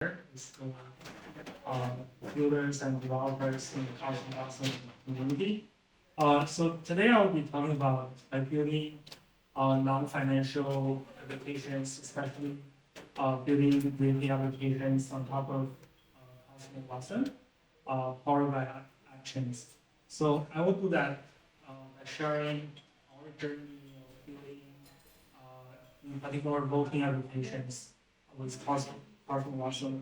is builders and developers in the CosmWasm community. So today I'll be talking about building non-financial applications, especially building ZK applications on top of CosmWasm, powered by appchains. So I will do that by sharing our journey of building, in particular, voting applications with CosmWasm.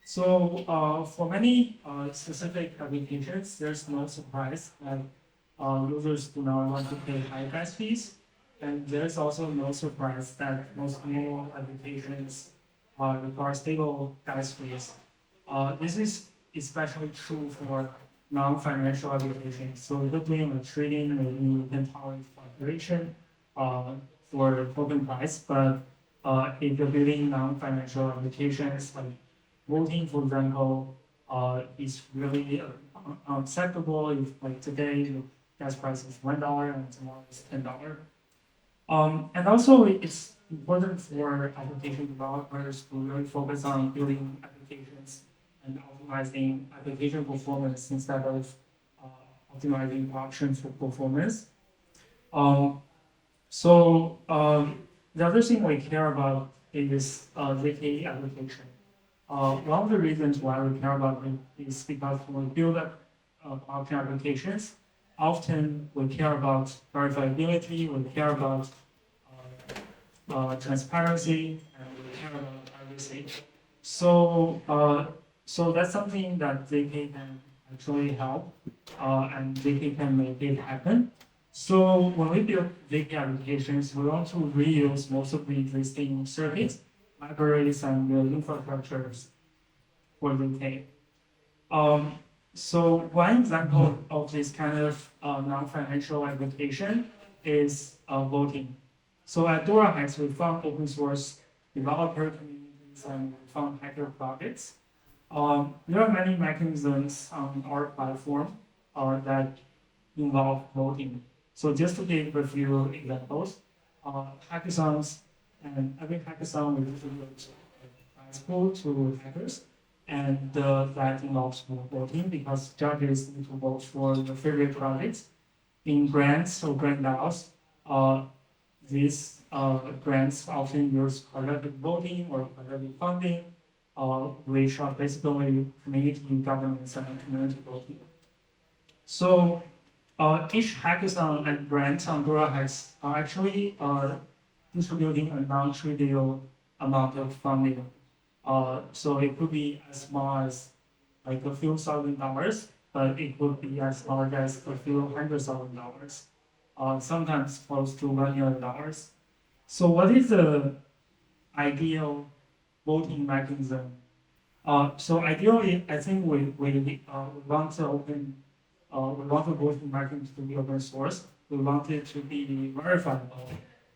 So for many specific applications, there's no surprise that users do not want to pay high gas fees. And there's also no surprise that most mobile applications require stable gas fees. This is especially true for non-financial applications. So if you're doing a trading, maybe you can tolerate fluctuation for token price, but if you're building non-financial applications like voting, for example, is really unacceptable. If like today the gas price is $1 and tomorrow is $10. And also it's important for application developers to really focus on building applications and optimizing application performance instead of optimizing options for performance. The other thing we care about is ZK application. One of the reasons why we care about it is because when we build up blockchain applications, often we care about verifiability, we care about transparency, and we care about privacy. So that's something that ZK can actually help, and ZK can make it happen. So when we build ZK applications, we want to reuse most of the existing circuits, libraries, and infrastructures for ZK. So one example of this kind of non-financial application is voting. So at Dora Factory, we found open source developer communities and we found hacker projects. There are many mechanisms on our platform that involve voting. So just to give a few examples, hackathons, and every hackathon we distribute a prize pool to hackers, and that involves voting because judges need to vote for their favorite projects. In grants or grant DAOs, these grants often use collective voting or collective funding, which are basically community governance and community voting. So each hackathon and grant on Dora are actually distributing a non-trivial amount of funding. So it could be as small as like a few $1,000s, but it could be as large as a few $100,000, sometimes close to $1 million. So what is the ideal voting mechanism? So ideally, I think we want to open. We want the voting mechanism to be open source. We want it to be verifiable,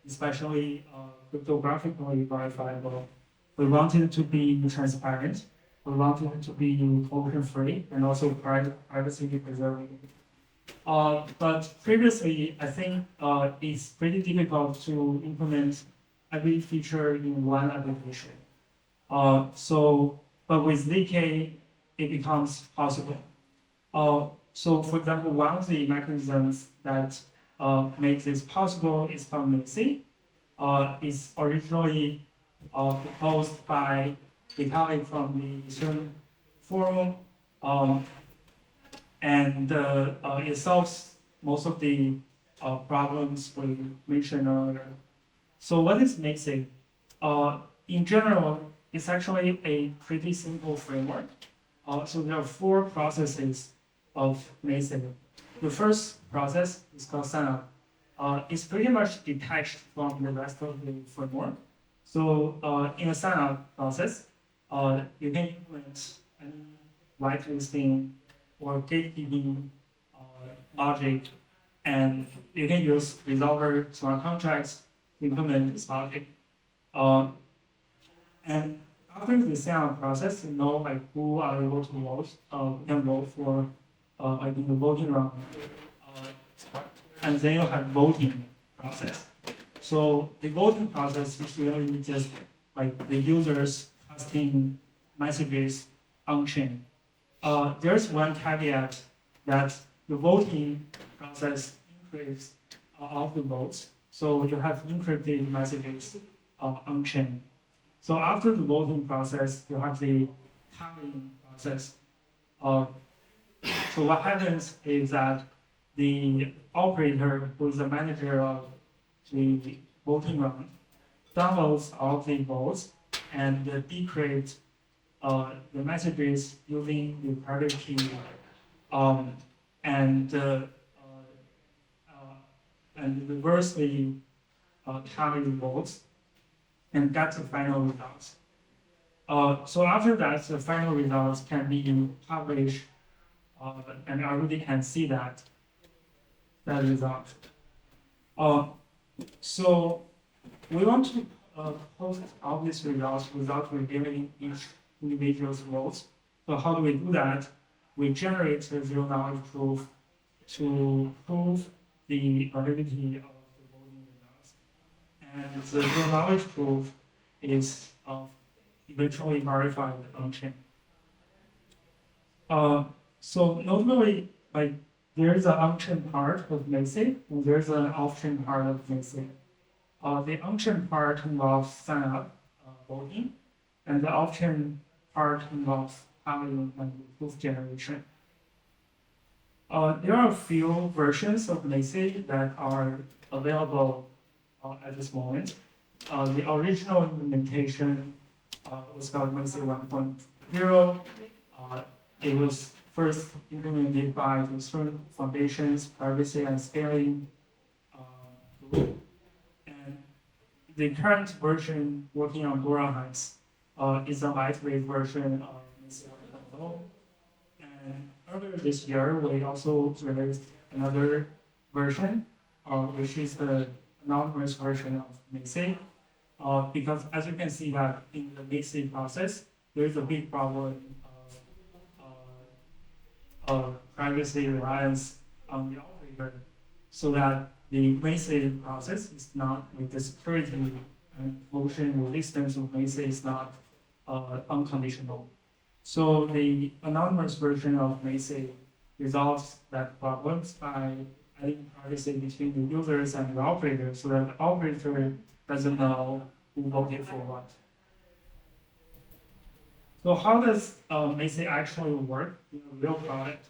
especially cryptographically verifiable. We want it to be transparent. We want it to be token-free and also privacy preserving. But previously, I think it's pretty difficult to implement every feature in one application. But with ZK, it becomes possible. So, for example, one of the mechanisms that makes this possible is CosmWasm-MACI. It's originally proposed by the colleague from the Zhang forum, and it solves most of the problems we mentioned earlier. So what is MACI? In general, it's actually a pretty simple framework. So there are 4 processes of MACI. The first process is called signup. It's pretty much detached from the rest of the framework. So in a signup process, you can implement any whitelisting or gatekeeping logic, and you can use resolver smart contracts to implement this logic. And after the signup process, you know like who are able to vote. You can vote for like in the voting round, and then you have voting process. So the voting process is really just like the users casting messages on-chain. There's one caveat that the voting process encrypts all the votes, so you have encrypted messages on-chain. So after the voting process, you have the tallying process. So what happens is that the operator, who is the manager of the voting round, downloads all the votes and decrypt the messages using the private key, and reversely tally the votes and get the final results. So after that, the final results can be published, and everybody can see that result. So we want to post all these results without revealing each individual's votes. So how do we do that? We generate a zero-knowledge proof to prove the validity of the voting results. And the zero-knowledge proof is eventually verified on-chain. So notably, like, there's an on-chain part of MACI, and there's an off-chain part of MACI. The on-chain part involves sign-up, voting, and the off-chain part involves tallying and proof generation. There are a few versions of MACI that are available at this moment. The original implementation was called MACI 1.0. It was first implemented by the Stern Foundation's privacy and scaling group. And the current version working on Dora Factory is a lightweight version of MACI 1.0. And earlier this year, we also released another version, which is the anonymous version of MACI. Because as you can see that in the MACI process, there is a big problem of privacy reliance on the operator, so that the MACI process is not, with the security and motion resistance of MACI is not unconditional. So the anonymous version of MACI resolves that problem by adding privacy between the users and the operator, so that the operator doesn't know who voted for what. So how does MACI actually work in a real product?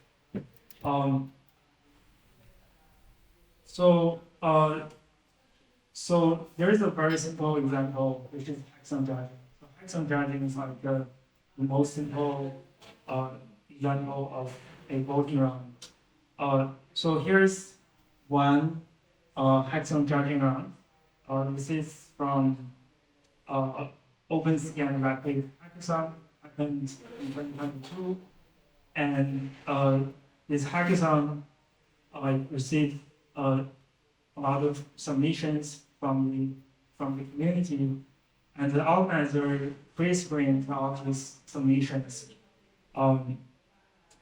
So there is a very simple example, which is hexagon judging. So hexagon judging is like the most simple example of a voting round. So here's one hexagon judging round. This is from OpenSea and Rapid hackathon, happened in 2022, and this hackathon received a lot of submissions from the community, and the organizer pre-screened all these submissions. And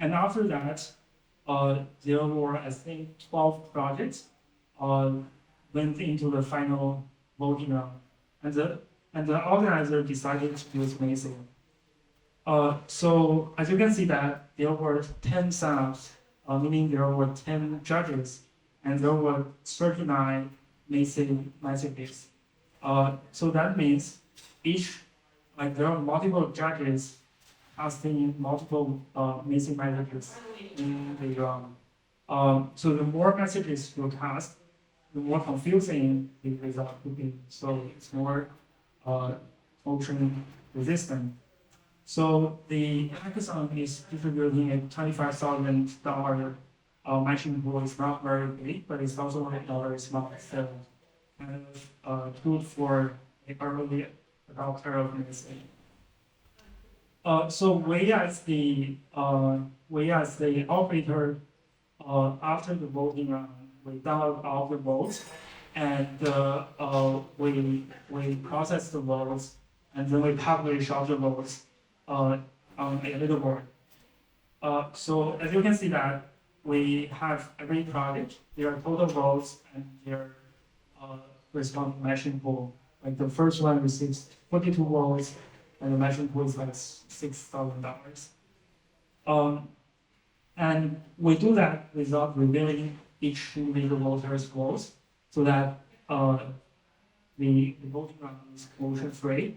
after that, there were, I think, 12 projects went into the final voting round, and the organizer decided to use MACI. So as you can see that there were 10 signups, meaning there were 10 judges, and there were 39 MACI messages. So that means there are multiple judges casting multiple MACI messages in the round. So the more messages you cast, the more confusing the result will be. So it's more motion resistant. So the hackathon is distributing a $25,000 matching pool. It's not very big, but it's also very small. So kind of good for an early adopter of MACI. So we as the operator, after the voting round, we download all the votes, and we process the votes, and then we publish all the votes on a leaderboard. So as you can see that we have every project, their total votes and their corresponding matching pool. Like the first one receives 42 votes, and the matching pool is like $6,000. And we do that without revealing each individual voter's votes, so that the voting round is collusion-free.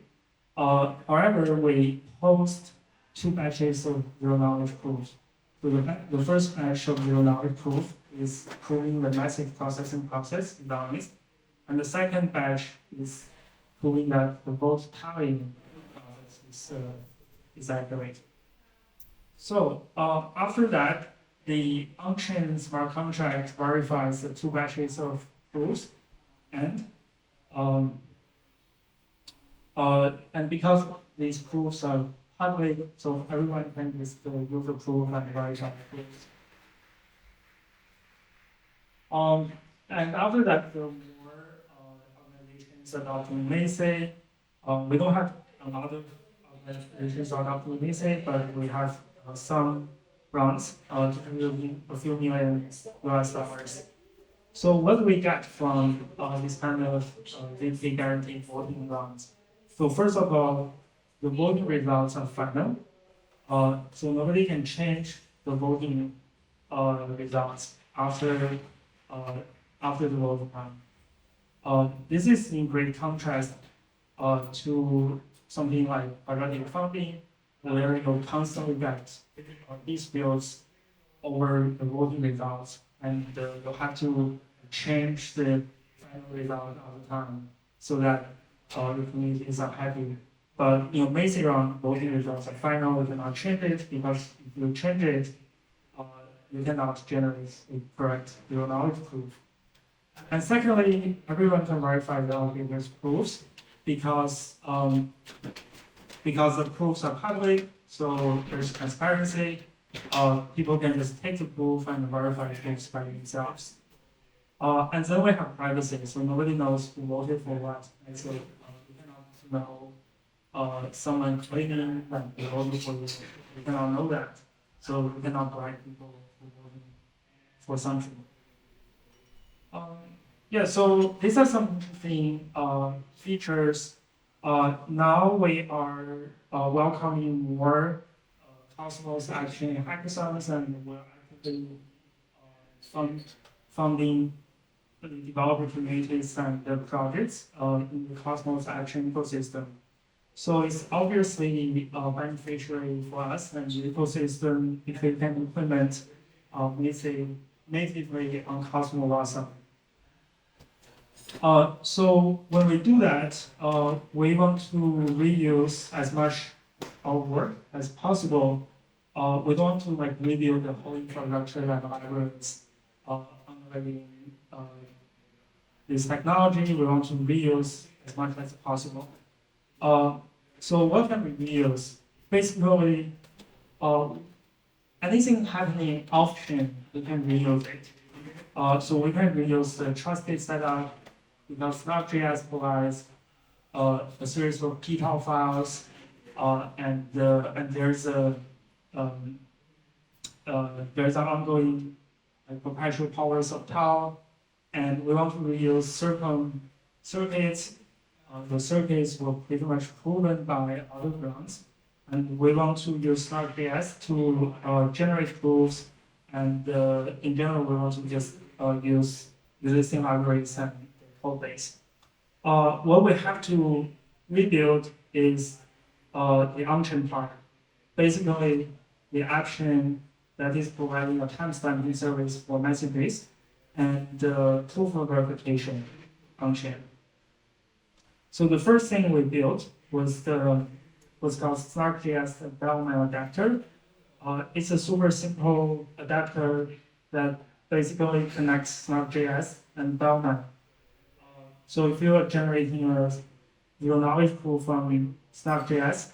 However, we host 2 batches of zero-knowledge proofs. So the first batch of zero-knowledge proof is proving the massive processing process is honest, and the second batch is proving that the vote tallying process is accurate. So after that, the on-chain smart contract verifies the 2 batches of proofs, and because these proofs are public, so everyone can just use the proof and verify the proofs. And after that, there are more organizations adopting MACI. We don't have a lot of organizations adopting MACI, but we have some rounds contributing a few million US dollars. So what we get from this kind of ZK guaranteed voting rounds? So first of all, the voting results are final. So nobody can change the voting results after the voting round. This is in great contrast to something like periodic funding, where you constantly get disputes over the voting results, and you have to change the final result all the time so that the community is unhappy. But MACI round voting results are final. You cannot change it, because if you change it, you cannot generate a correct zero-knowledge proof. And secondly, everyone can verify the validators' proofs because the proofs are public, so there's transparency. People can just take the proof and verify the proofs by themselves. And then we have privacy, so nobody knows who voted for what. And so you cannot know someone claiming that they voted for you. You cannot know that. So you cannot blind people who voted for something. Yeah, so these are some features. Now we are welcoming more Cosmos Action hackathons, and we're actively funding the developer communities and the projects in the Cosmos Action ecosystem. So it's obviously beneficiary for us and the ecosystem if we can implement MACI natively on CosmWasm. So when we do that, we want to reuse as much our work as possible. We don't want to rebuild the whole infrastructure and libraries underlying this technology. We want to reuse as much as possible. So what can we reuse? Basically, anything happening off-chain, we can reuse it. So we can reuse the trusted setup, because SnarkJS provides a series of PTAL files, and there's an ongoing perpetual powers of tau, and we want to reuse certain circuits. The circuits were pretty much proven by other grounds, and we want to use SnarkJS to generate proofs, and in general we want to just use existing libraries and code base. What we have to rebuild is the on-chain part. Basically, the appchain that is providing a timestamping service for MACI base and proof of verification on-chain. So the first thing we built was called SnarkJS-Berlin adapter. It's a super simple adapter that basically connects SnarkJS and Berlin. So if you are generating a zero-knowledge proof from SnarkJS,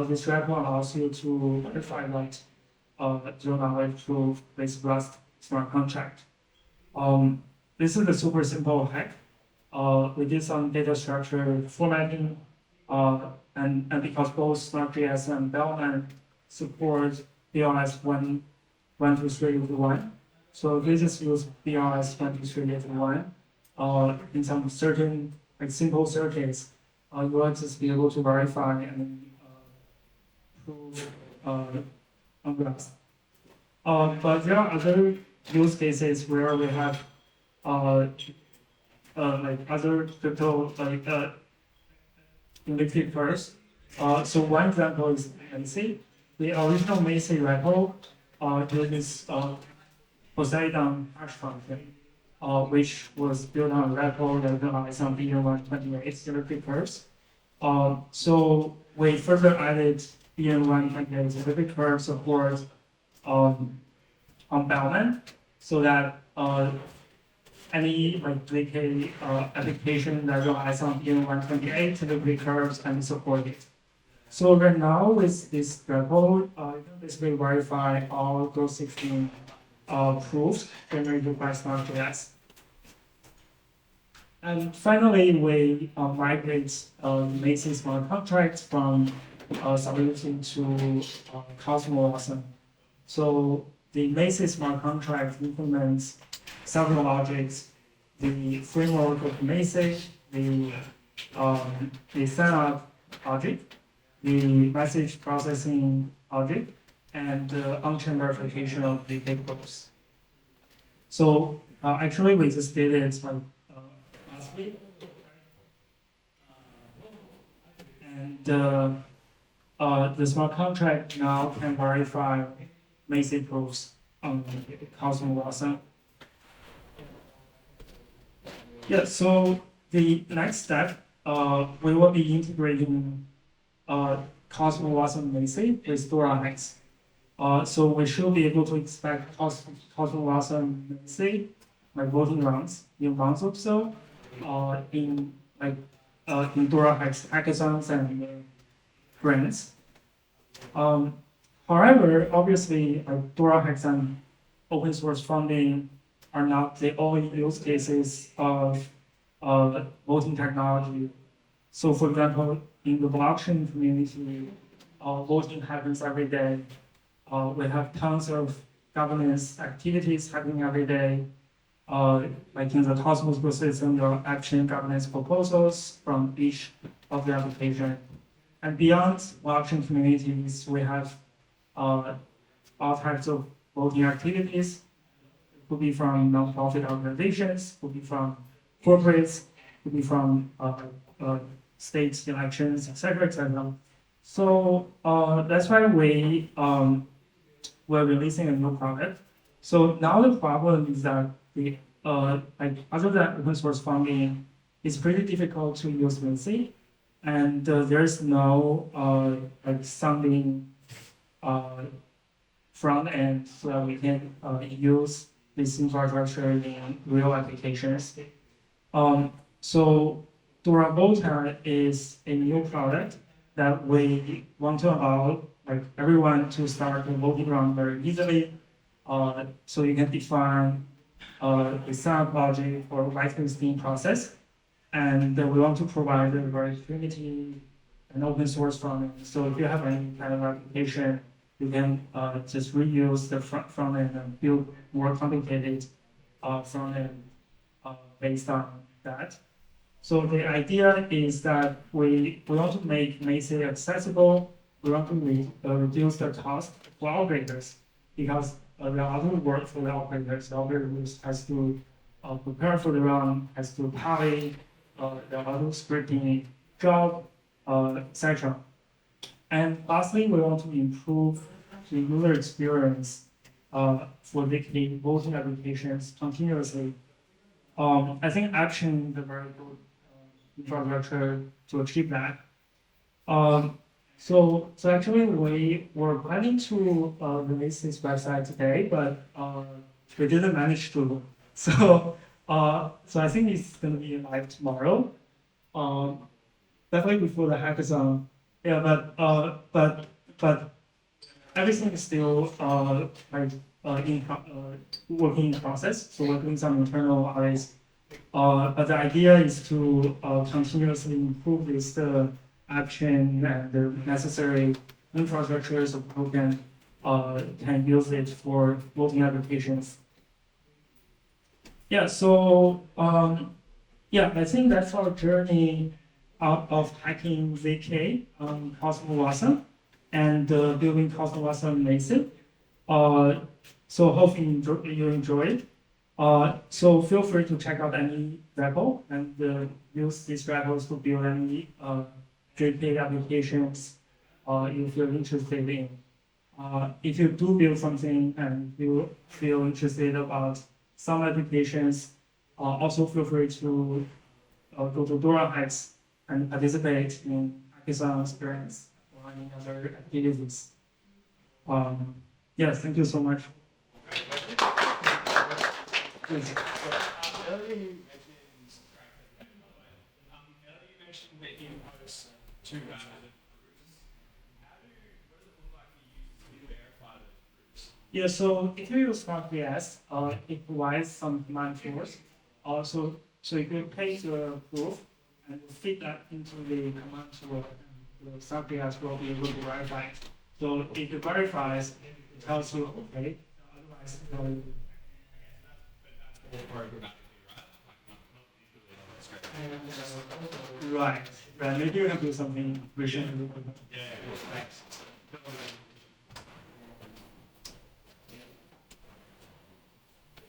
this repo allows you to verify that zero-knowledge proof with Rust smart contract. This is a super simple hack. We did some data structure formatting, and because both SnarkJS and Berlin support BLS 1.2.3.1, so this is use BLS 1.2.3.1. In some certain simple circuits, you will just be able to verify and improve on-glass. But there are other use cases where we have like other crypto liquid pairs. So one example is MACI. The original MACI repo uses Poseidon hash function, which was built on a repo that relies on BN128 liquid pairs. So we further added BN128 liquid pairs support on Bellman, so that any like ZK application that relies on BN128 liquid curves can support it. So right now with this repo, you can basically verify all those 16 proofs generated by SnarkJS. And finally, we migrate MACI smart contracts from Solidity to CosmWasm. So the MACI smart contract implements several logics: the framework of MACI, the sign-up logic, the message processing logic, and the on-chain verification of the proofs. So actually, we just did it like last week, and the smart contract now can verify MACI proofs on CosmWasm. Yeah, so the next step, we will be integrating CosmWasm-MACI with Dora. So we should be able to expect CosmWasm-MACI like voting rounds in months or so in Dora hackathons and grants. However, obviously, Dora and open source funding are not the only use cases of voting technology. So, for example, in the blockchain community, voting happens every day. We have tons of governance activities happening every day. Like in the Cosmos ecosystem, there are appchain governance proposals from each of the application. And beyond blockchain communities, we have all types of voting activities. It could be from nonprofit organizations, could be from corporates, could be from state elections, etc., etc. So that's why we're releasing a new product. So now the problem is that the other than open source funding, it's pretty difficult to use MACI, and there's no sounding front end so that we can use this infrastructure in real applications. So Dora Voter is a new product that we want to allow everyone to start the voting round very easily. So you can define the sign-up logic or whitelisting process, and we want to provide a very primitive and open source front end. So if you have any kind of application, you can just reuse the front end and build more complicated front end based on that. So the idea is that we want to make MACI accessible. We want to reduce the cost for operators, because there are other work for the operators. The operators has to prepare for the run, has to tally, the other scripting job, etc. And lastly, we want to improve the user experience for the voting applications continuously. I think AppChain is a very good infrastructure to achieve that. So actually, we were planning to release this website today, but we didn't manage to. So I think it's going to be live tomorrow. Definitely before the hackathon. Yeah, but everything is still working in process. So we're doing some internal audits. But the idea is to continuously improve this AppChain and the necessary infrastructure so people can use it for voting applications. Yeah, so I think that's our journey of hacking ZK on CosmWasm. and building CosmWasm-MACI. So hopefully you enjoy it. So feel free to check out any repo and use these repos to build any ZK applications you feel interested in. If you do build something and you feel interested about some applications, also feel free to go to Dora Factory and participate in hackathon experience or any other activities. Yes, thank you so much. Please. Earlier you mentioned that you host two proofs. What does it look like for you to verify those proofs? Yeah, so if you use SnarkJS, it provides some command tools. So you can take the proof and feed that into the command tool, and the SnarkJS will be able to verify it. So if it verifies, it tells you, okay, otherwise, right. Maybe you have to do something recently. Yeah, thanks.